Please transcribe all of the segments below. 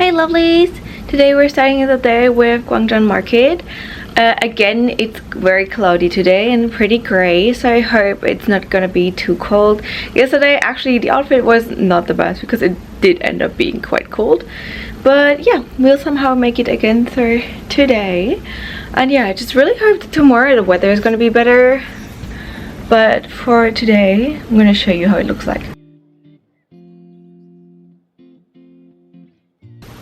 Hey lovelies! Today we're starting the day with Gwangjang Market. Again, it's very cloudy today and pretty gray, so I hope it's not gonna be too cold. Yesterday actually the outfit was not the best because it did end up being quite cold, but yeah, we'll somehow make it again through today. And yeah, I just really hope that tomorrow the weather is gonna be better, but for today I'm gonna show you how it looks like.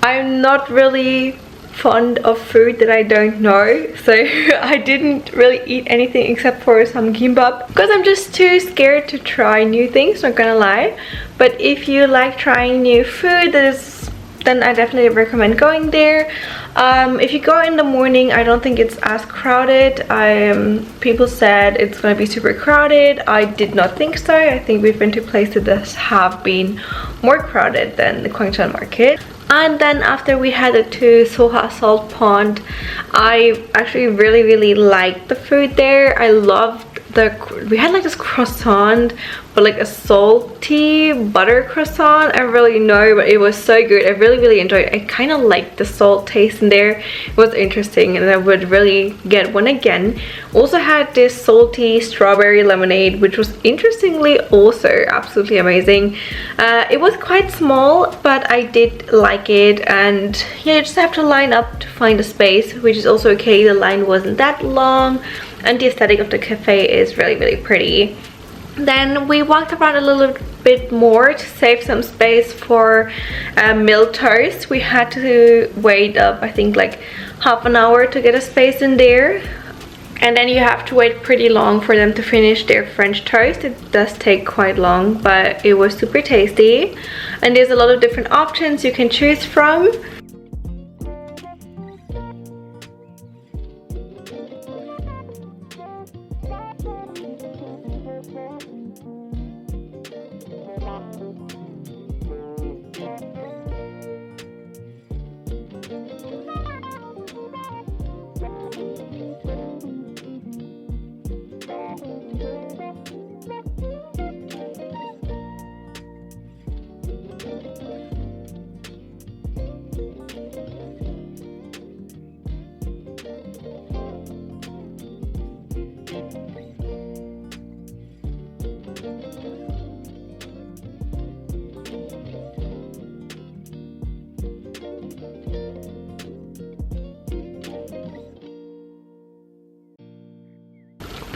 I'm not really fond of food that I don't know, so I didn't really eat anything except for some kimbap because I'm just too scared to try new things, not gonna lie. But if you like trying new food, then I definitely recommend going there. If you go in the morning, I don't think it's as crowded. People said it's gonna be super crowded. I did not think so. I think we've been to places that have been more crowded than the Gwangjang Market. And then after we headed to Soha Salt Pond, I actually really liked the food there. I loved we had like this croissant, but like a salty butter croissant. I don't really know, but it was so good. I really enjoyed it. I kind of liked the salt taste in there. It was interesting and I would really get one again. Also had this salty strawberry lemonade, which was interestingly also absolutely amazing. It was quite small, but I did like it. And yeah, you just have to line up to find a space, which is also okay. The line wasn't that long. And the aesthetic of the cafe is really pretty. Then we walked around a little bit more to save some space for milk toast. We had to wait up, I think, like half an hour to get a space in there. And then you have to wait pretty long for them to finish their French toast. It does take quite long, but it was super tasty. And there's a lot of different options you can choose from.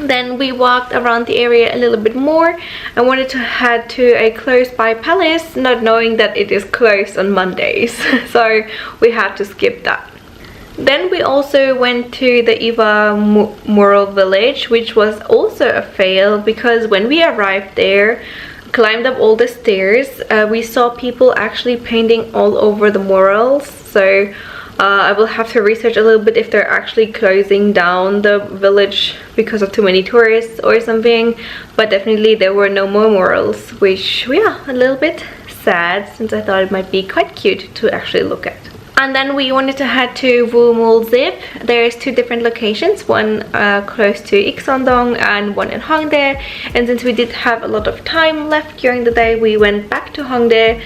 Then we walked around the area a little bit more. I wanted to head to a close by palace, not knowing that it is closed on Mondays. So we had to skip that. Then we also went to the Iwa Mural Village, which was also a fail because when we arrived there, climbed up all the stairs, we saw people actually painting all over the murals. So I will have to research a little bit if they're actually closing down the village because of too many tourists or something. But definitely there were no more murals, which, yeah, a little bit sad since I thought it might be quite cute to actually look at. And then we wanted to head to Wumul Zip. There's two different locations, one close to Ikseondong and one in Hongdae. And since we did have a lot of time left during the day, we went back to Hongdae,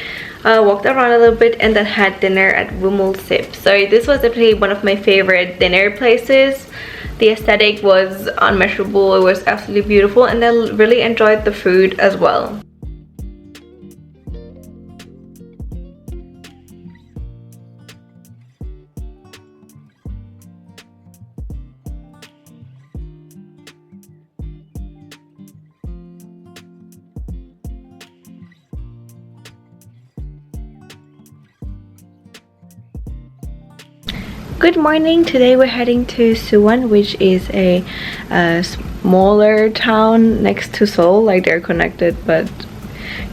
walked around a little bit, and then had dinner at Wumul Zip. So this was definitely one of my favorite dinner places. The aesthetic was unmeasurable. It was absolutely beautiful, and I really enjoyed the food as well. Good morning. Today we're heading to Suwon, which is a smaller town next to Seoul. Like, they're connected, but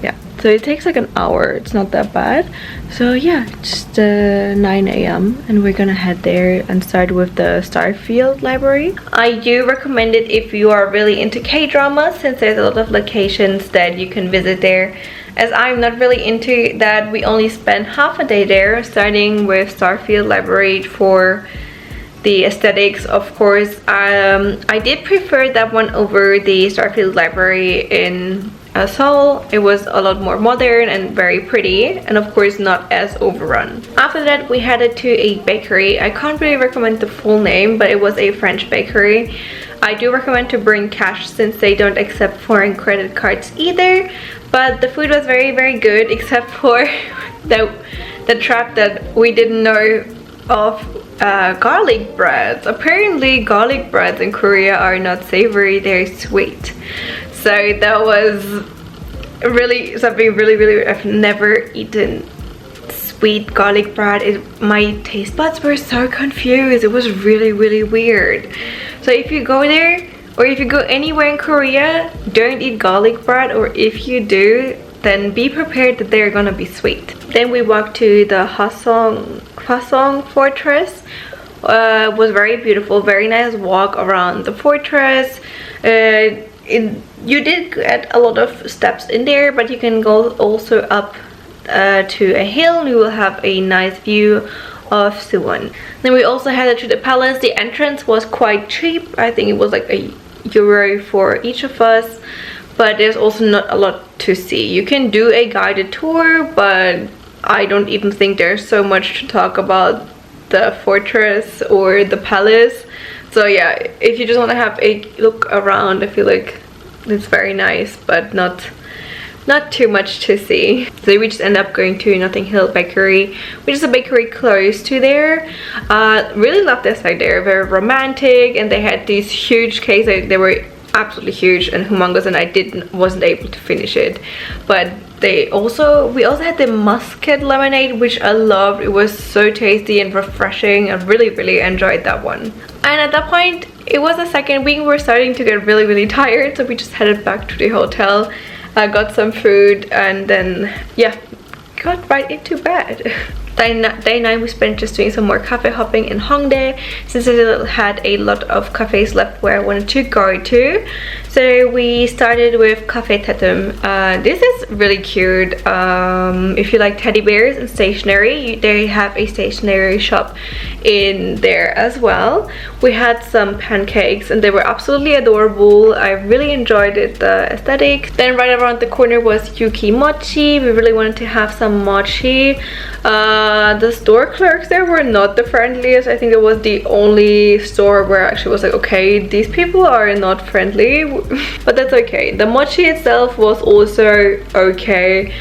yeah, so it takes like an hour. It's not that bad. So yeah, just 9 a.m. and we're gonna head there and start with the Starfield Library. I do recommend it if you are really into K-dramas, since there's a lot of locations that you can visit there. As I'm not really into that, we only spent half a day there, starting with Starfield Library for the aesthetics, of course. I did prefer that one over the Starfield Library in Seoul. It was a lot more modern and very pretty, and of course not as overrun. After that we headed to a bakery. I can't really recommend the full name, but it was a French bakery. I do recommend to bring cash since they don't accept foreign credit cards either, but the food was very good, except for the trap that we didn't know of. Garlic breads. Apparently garlic breads in Korea are not savory, they're sweet. So that was really something really I've never eaten sweet garlic bread. My taste buds were so confused. It was really weird. So if you go there or if you go anywhere in Korea, don't eat garlic bread, or if you do, then be prepared that they're gonna be sweet. Then we walked to the Hwasong Fortress. Was very beautiful, very nice walk around the fortress. You did get a lot of steps in there, but you can go also up to a hill and you will have a nice view of Suwon. Then we also headed to the palace. The entrance was quite cheap. I think it was like €1 for each of us, but there's also not a lot to see. You can do a guided tour, but I don't even think there's so much to talk about the fortress or the palace. So yeah, if you just want to have a look around, I feel like it's very nice, but not too much to see. So we just end up going to Notting Hill Bakery, which is a bakery close to there. Really loved this side there, very romantic, and they had these huge cakes. They were absolutely huge and humongous, and I wasn't able to finish it. But we also had the muscat lemonade, which I loved. It was so tasty and refreshing. I really enjoyed that one. And at that point, it was the second week. We were starting to get really tired, so we just headed back to the hotel. I got some food and then yeah, got right into bed. Day 9 we spent just doing some more cafe hopping in Hongdae, since I still had a lot of cafes left where I wanted to go to. So we started with Cafe Tetum. This is really cute. If you like teddy bears and stationery, they have a stationery shop in there as well. We had some pancakes and they were absolutely adorable. I really enjoyed it, the aesthetic. Then right around the corner was Yuki Mochi. We really wanted to have some mochi. The store clerks there were not the friendliest. I think it was the only store where I actually was like, okay, these people are not friendly, but that's okay. The mochi itself was also okay.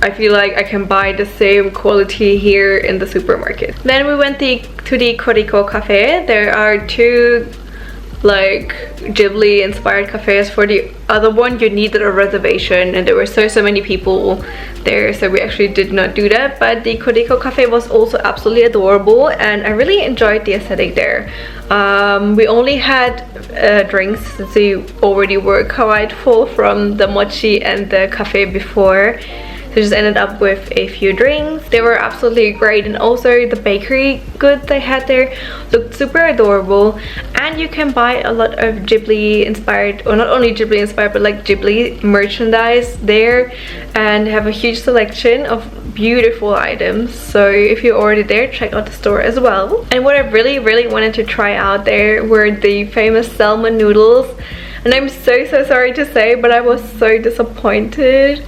I feel like I can buy the same quality here in the supermarket. Then we went to the Koriko Cafe. There are two like Ghibli inspired cafes. For the other one you needed a reservation and there were so many people there, so we actually did not do that. But the Koriko Cafe was also absolutely adorable and I really enjoyed the aesthetic there. We only had drinks since we already were quite full from the mochi and the cafe before. So just ended up with a few drinks. They were absolutely great, and also the bakery goods they had there looked super adorable. And you can buy a lot of Ghibli inspired, or not only Ghibli inspired, but like Ghibli merchandise there, and have a huge selection of beautiful items. So if you're already there, check out the store as well. And what I really wanted to try out there were the famous salmon noodles. And I'm so sorry to say, but I was so disappointed.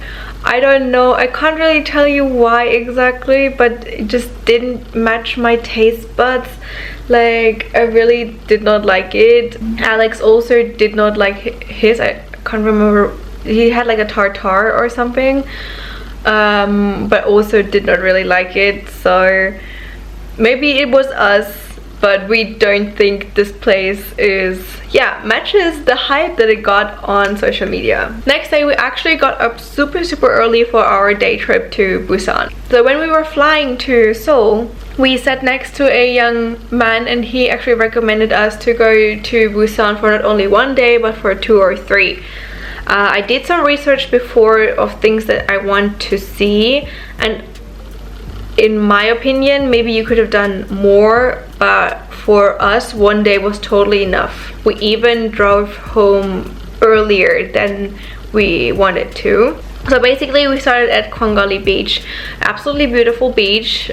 I don't know, I can't really tell you why exactly, but it just didn't match my taste buds. Like, I really did not like it. Alex also did not like his. I can't remember, he had like a tartare or something, but also did not really like it. So maybe it was us, but we don't think this place matches the hype that it got on social media. Next day we actually got up super early for our day trip to Busan. So when we were flying to Seoul, we sat next to a young man and he actually recommended us to go to Busan for not only 1 day but for 2 or 3. I did some research before of things that I want to see, and in my opinion maybe you could have done more, but for us 1 day was totally enough. We even drove home earlier than we wanted to. So basically we started at Kwangali Beach, absolutely beautiful beach.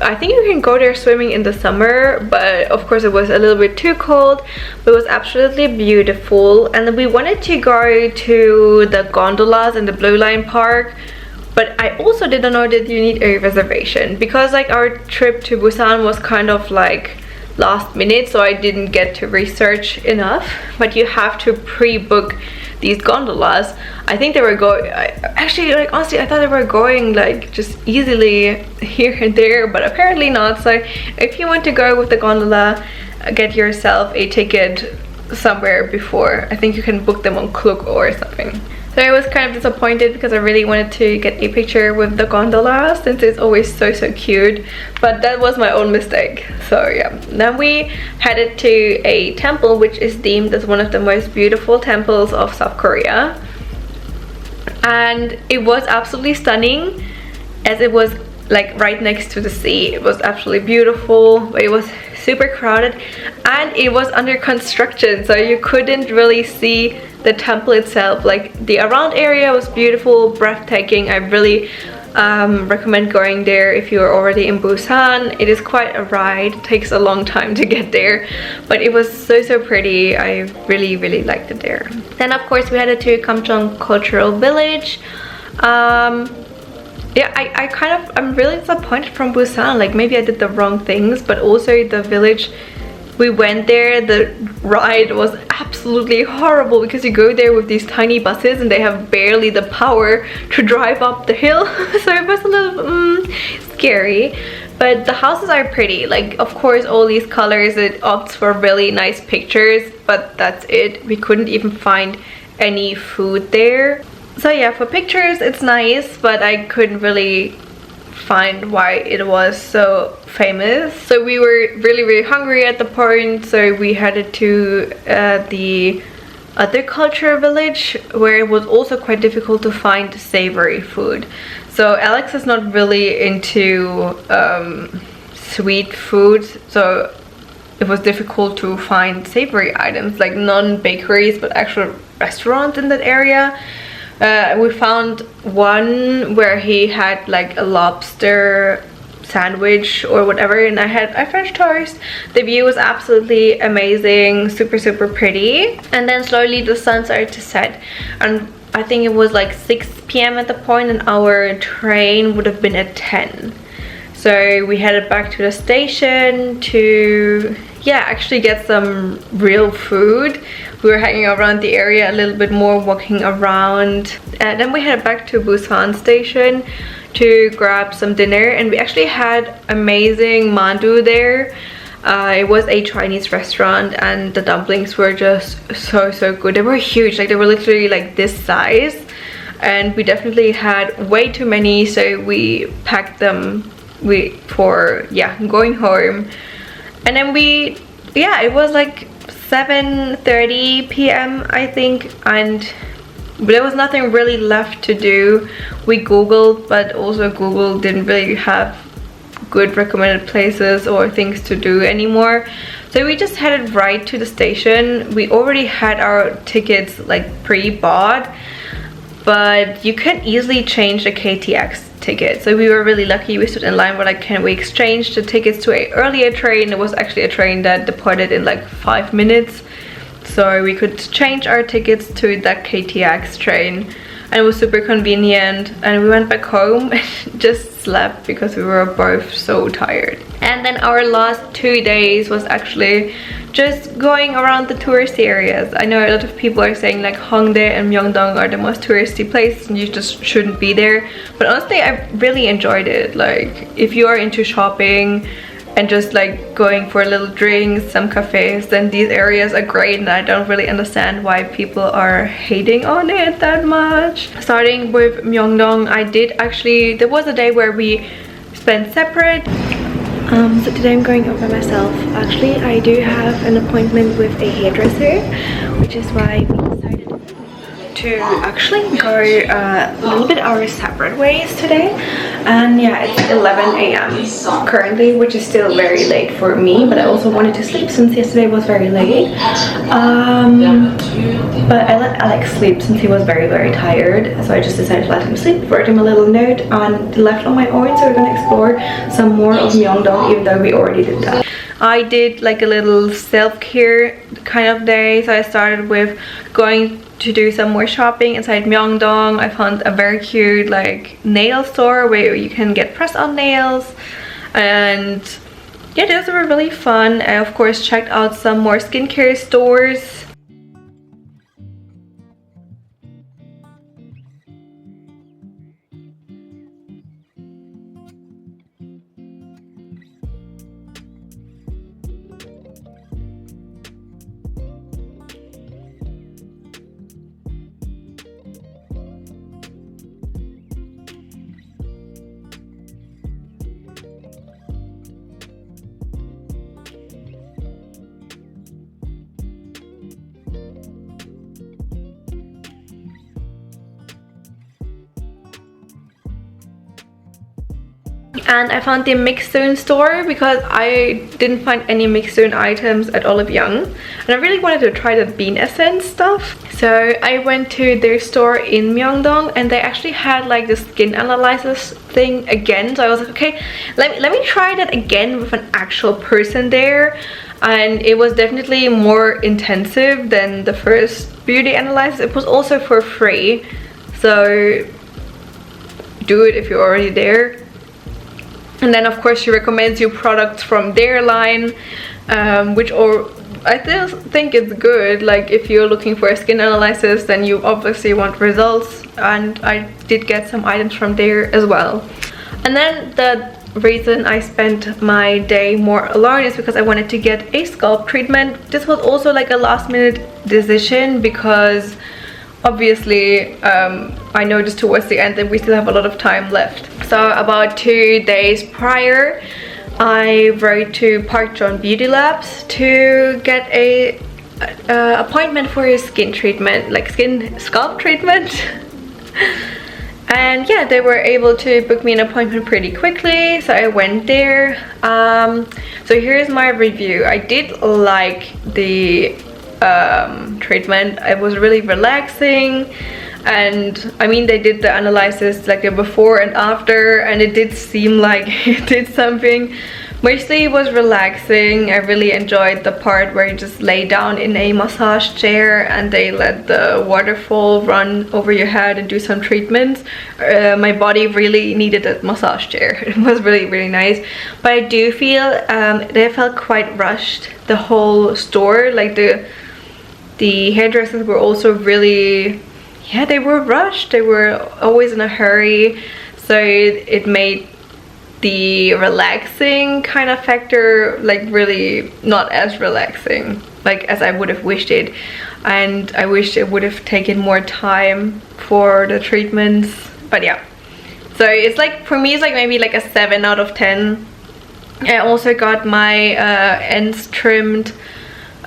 I think you can go there swimming in the summer, but of course it was a little bit too cold, but it was absolutely beautiful. And then we wanted to go to the gondolas in the Blue Line Park, but I also didn't know that you need a reservation, because like our trip to Busan was kind of like last minute, so I didn't get to research enough. But you have to pre-book these gondolas. I think they were going, actually, like honestly, I thought they were going like just easily here and there, but apparently not. So if you want to go with the gondola, get yourself a ticket somewhere before. I think you can book them on Klook or something. So I was kind of disappointed because I really wanted to get a picture with the gondola, since it's always so cute, but that was my own mistake. So yeah, then we headed to a temple which is deemed as one of the most beautiful temples of South Korea, and it was absolutely stunning, as it was like right next to the sea. It was absolutely beautiful, but it was super crowded and it was under construction, so you couldn't really see the temple itself. Like the around area was beautiful, breathtaking. I really recommend going there if you're already in Busan. It is quite a ride, it takes a long time to get there, but it was so pretty. I really liked it there. Then of course we headed to Kamcheong Cultural Village. Yeah, I'm really disappointed from Busan. Like maybe I did the wrong things, but also the village we went there, the ride was absolutely horrible, because you go there with these tiny buses and they have barely the power to drive up the hill. So it was a little scary, but the houses are pretty. Like of course all these colors, it opts for really nice pictures, but that's it. We couldn't even find any food there. So yeah, for pictures it's nice, but I couldn't really find why it was so famous. So we were really hungry at the point, so we headed to the other culture village, where it was also quite difficult to find savory food. So Alex is not really into sweet food, so it was difficult to find savory items, like non-bakeries but actual restaurants in that area. We found one where he had like a lobster sandwich or whatever, and I had a French toast. The view was absolutely amazing, super pretty. And then slowly the sun started to set, and I think it was like 6 p.m. at the point, and our train would have been at 10. So we headed back to the station to actually get some real food. We were hanging around the area a little bit more, walking around, and then we headed back to Busan station to grab some dinner. And we actually had amazing mandu there. It was a Chinese restaurant, and the dumplings were just so good. They were huge, like they were literally like this size, and we definitely had way too many, so we packed them for going home. And then it was like 7:30 p.m. I think, and there was nothing really left to do. We googled, but also Google didn't really have good recommended places or things to do anymore, so we just headed right to the station. We already had our tickets like pre-bought, but you can easily change the KTX ticket, so we were really lucky. We stood in line, but like, can we exchange the tickets to an earlier train? It was actually a train that departed in like 5 minutes, so we could change our tickets to that KTX train, and it was super convenient. And we went back home and just slept because we were both so tired. And then our last 2 days was actually just going around the touristy areas. I know a lot of people are saying like Hongdae and Myeongdong are the most touristy places and you just shouldn't be there, but honestly I really enjoyed it. Like if you are into shopping and just like going for little drinks, some cafes, then these areas are great, and I don't really understand why people are hating on it that much. Starting with Myeongdong, there was a day where we spent separate. So today I'm going out by myself. Actually, I do have an appointment with a hairdresser, which is why we decided to to actually go a little bit our separate ways today, and yeah, it's 11 a.m. currently, which is still very late for me, but I also wanted to sleep since yesterday was very late. But I let Alex sleep since he was very tired, so I just decided to let him sleep, wrote him a little note and left on my own. So we're gonna explore some more of Myeongdong, even though we already did that. I did like a little self-care kind of day, so I started with going to do some more shopping inside Myeongdong. I found a very cute like nail store where you can get press-on nails, and yeah, those were really fun. I of course checked out some more skincare stores. And I found the Mixzone store because I didn't find any Mixzone items at Olive Young, and I really wanted to try the bean essence stuff. So I went to their store in Myeongdong, and they actually had like the skin analysis thing again. So I was like, okay, let me try that again with an actual person there. And it was definitely more intensive than the first beauty analysis. It was also for free, so do it if you're already there. And then of course she recommends you products from their line, which I still think it's good. Like if you're looking for a skin analysis, then you obviously want results, and I did get some items from there as well. And then the reason I spent my day more alone is because I wanted to get a scalp treatment. This was also like a last minute decision because obviously I noticed towards the end that we still have a lot of time left. So about 2 days prior, I wrote to Park John Beauty Labs to get a appointment for a skin treatment, like scalp treatment. And yeah, they were able to book me an appointment pretty quickly, so I went there. So here's my review. I did like the treatment. It was really relaxing, and I mean they did the analysis like the before and after, and it did seem like it did something. Mostly it was relaxing. I really enjoyed the part where you just lay down in a massage chair and they let the waterfall run over your head and do some treatments. My body really needed a massage chair. It was really nice, but I do feel they felt quite rushed, the whole store. Like the hairdressers were also really, yeah, they were rushed. They were always in a hurry, so it made the relaxing kind of factor like really not as relaxing like as I would have wished it. And I wish it would have taken more time for the treatments, but yeah. So it's like, for me it's like maybe like a 7 out of 10. I also got my ends trimmed.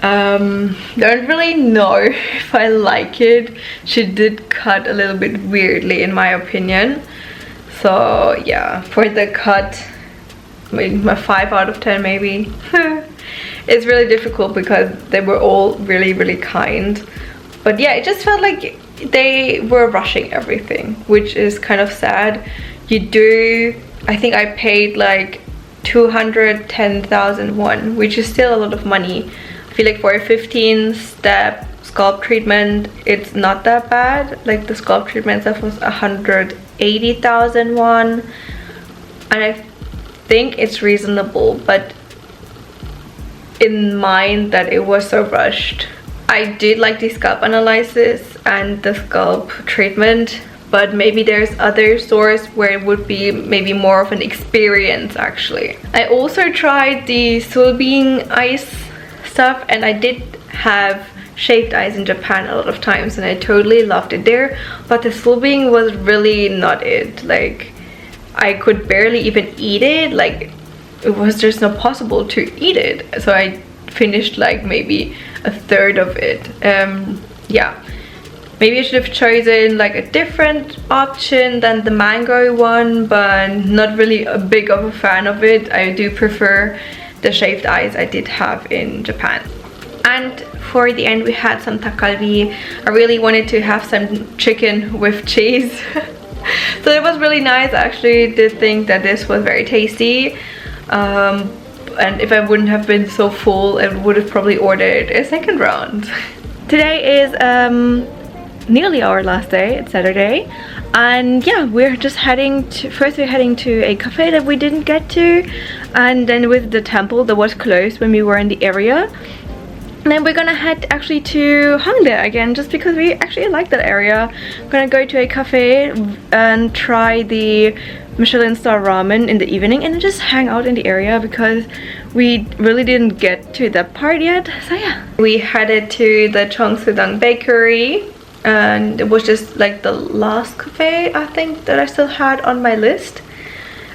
Don't really know if I like it. She did cut a little bit weirdly in my opinion. So yeah, for the cut, maybe a 5 out of 10 maybe. It's really difficult because they were all really kind. But yeah, it just felt like they were rushing everything, which is kind of sad. I think I paid like 210,000 won, which is still a lot of money. I feel like for a 15-step scalp treatment, it's not that bad. Like the scalp treatment stuff was 180,000 won, and I think it's reasonable, but in mind that it was so rushed. I did like the scalp analysis and the scalp treatment, but maybe there's other stores where it would be maybe more of an experience actually. I also tried the Sulbing ice stuff, and I did have shaved ice in Japan a lot of times and I totally loved it there, but the Sulbing was really not it. Like I could barely even eat it. Like it was just not possible to eat it, so I finished like maybe a third of it. Yeah, Maybe I should have chosen like a different option than the mango one, but not really a big of a fan of it. I do prefer the shaved ice I did have in Japan. And for the end we had some takgalbi. I really wanted to have some chicken with cheese. So it was really nice. I actually did think that this was very tasty. And if I wouldn't have been so full, I would have probably ordered a second round. Today is nearly our last day. It's Saturday, and yeah, we're just heading to, first we're heading to a cafe that we didn't get to, and then with the temple that was closed when we were in the area. And then we're gonna head actually to Hongdae again, just because we actually like that area. We're gonna go to a cafe and try the Michelin star ramen in the evening, and just hang out in the area because we really didn't get to that part yet. So yeah, we headed to the Cheongsu-dang Bakery, and it was just like the last cafe I think that I still had on my list.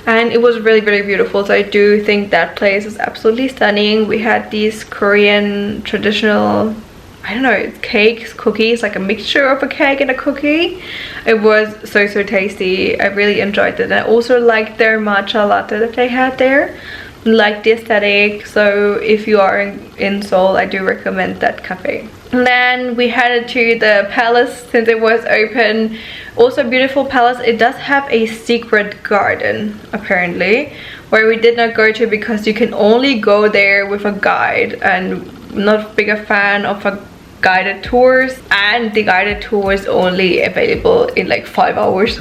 And it was really, really beautiful. So I do think that place is absolutely stunning. We had these Korean traditional, I don't know, cakes, cookies, like a mixture of a cake and a cookie. It was so, so tasty. I really enjoyed it. And I also liked their matcha latte that they had there. Like the aesthetic. So if you are in Seoul, I do recommend that cafe. And then we headed to the palace since it was open. Also a beautiful palace. It does have a secret garden apparently, where we did not go to because you can only go there with a guide, and not big a fan of a guided tours, and the guided tour was only available in like 5 hours.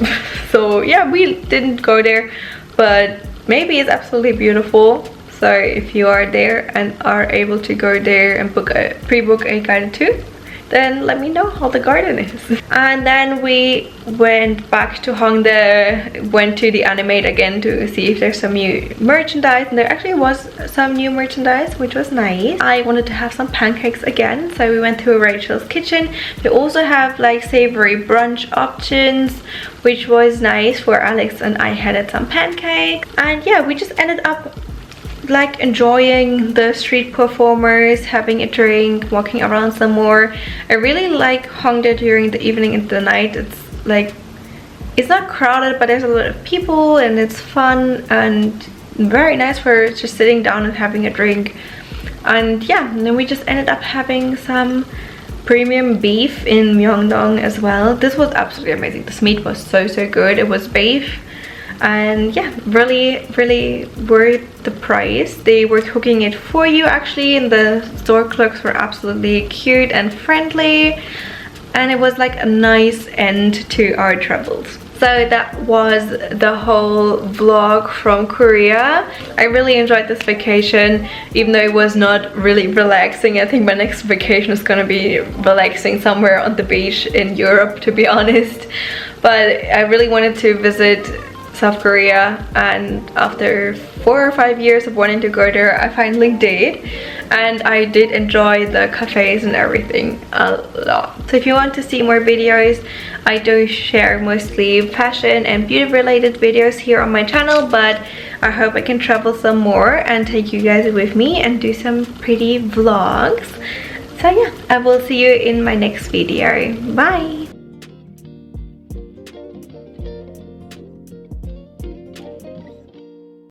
So yeah, we didn't go there, but maybe it's absolutely beautiful. So if you are there and are able to go there and pre-book a guided tour, then let me know how the garden is. And then we went back to Hongdae, went to the Animate again to see if there's some new merchandise, and there actually was some new merchandise, which was nice. I wanted to have some pancakes again, so we went to Rachel's Kitchen. They also have like savory brunch options, which was nice. For Alex and I had some pancakes, and yeah, we just ended up like enjoying the street performers, having a drink, walking around some more. I really like Hongdae during the evening and the night. It's like, it's not crowded, but there's a lot of people and it's fun and very nice for just sitting down and having a drink. And yeah, and then we just ended up having some premium beef in Myeongdong as well. This was absolutely amazing. This meat was so, so good. It was beef, and yeah, really, really worth the price. They were cooking it for you actually, and the store clerks were absolutely cute and friendly, and it was like a nice end to our travels. So that was the whole vlog from Korea. I really enjoyed this vacation, even though it was not really relaxing. I think my next vacation is gonna be relaxing somewhere on the beach in Europe, to be honest. But I really wanted to visit South Korea, and after 4 or 5 years of wanting to go there, I finally did, and I did enjoy the cafes and everything a lot. So if you want to see more videos, I do share mostly fashion and beauty related videos here on my channel, but I hope I can travel some more and take you guys with me and do some pretty vlogs. So yeah, I will see you in my next video. Bye!